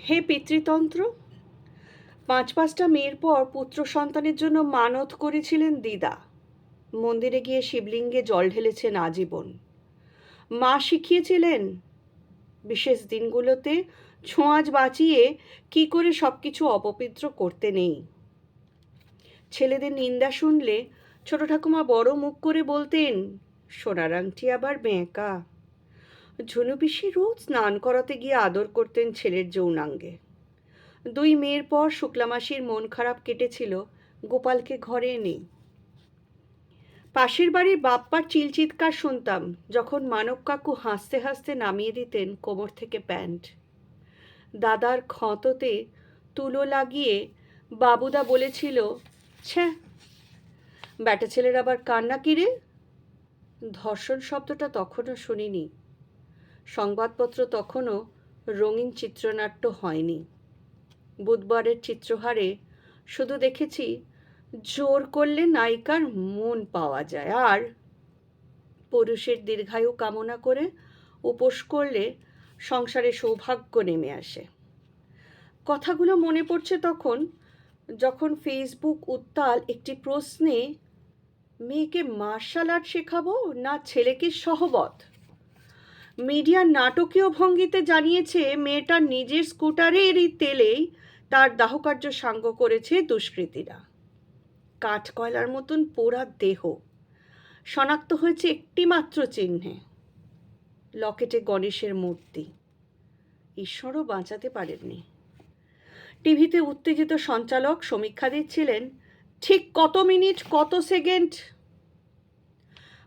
হে পিতৃতন্ত্র, ৫-৫টা মেয়ের পর পুত্র সন্তানের জন্য মানত করেছিলেন দিদা। মন্দিরে গিয়ে শিবলিঙ্গে জল ঢেলেছেন আজীবন। মা শিখিয়েছিলেন বিশেষ দিনগুলোতে ছোঁয়াচ বাঁচিয়ে কি করে সব কিছু অপবিত্র করতে নেই। ছেলেদের নিন্দা শুনলে ছোট ঠাকুমা বড় মুখ করে বলতেন, সোনার আংটি আবার বেঁকা। ঝুনু পিসি রোজ স্নান করাতে গিয়ে আদর করতেন ছেলের যৌনাঙ্গে। ২ মেয়ের পর শুক্লা মাসির মন খারাপ কেটেছিল গোপালকে ঘরে এনে। পাশের বাড়ির বাপ্পার চিলচিৎকার শুনতাম যখন মানব কাকু হাসতে হাসতে নামিয়ে দিতেন কোমর থেকে প্যান্ট। দাদার ক্ষততে তুলো লাগিয়ে বাবুদা বলেছিল, ছ্যাঃ, ব্যাটা ছেলের আবার কান্না কিরে। ধর্ষণ শব্দটা তখনও শুনিনি। সংবাদপত্র তখনও রঙিন চিত্রনাট্য হয়নি। বুধবারের চিত্রহারে শুধু দেখেছি জোর করলে নায়িকার মন পাওয়া যায়, আর পুরুষের দীর্ঘায়ু কামনা করে উপোস করলে সংসারে সৌভাগ্য নেমে আসে। কথাগুলো মনে পড়ছে তখন, যখন ফেসবুক উত্তাল একটি প্রশ্নে মেয়েকে মার্শাল আর্ট শেখাবো না ছেলেকে সহবত। মিডিয়ার নাটকীয় ভঙ্গিতে জানিয়েছে মেয়েটা নিজের স্কুটারেরই তেলেই তার দাহকার্য সাঙ্গ করেছে দুষ্কৃতীরা। কাঠকয়লার মতন পোড়া দেহ শনাক্ত হয়েছে একটি মাত্র চিহ্নে, লকেটে গণেশের মূর্তি। ঈশ্বরও বাঁচাতে পারেননি। টিভিতে উত্তেজিত সঞ্চালক সমীক্ষা দিচ্ছিলেন ঠিক কত মিনিট কত সেকেন্ড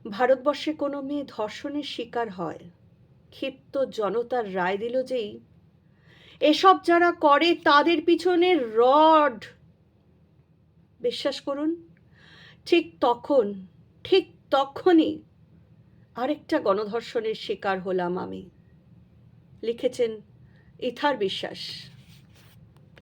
ভারতবর্ষে কোনো মেয়ে ধর্ষণের শিকার হয়। ক্ষিপ্ত জনতার রায় দিল যেই এসব যারা করে তাদের পিছনে রড। বিশ্বাস করুন, ঠিক তখনই আরেকটা গণধর্ষণের শিকার হলাম আমি। লিখেছেন ইথার বিশ্বাস।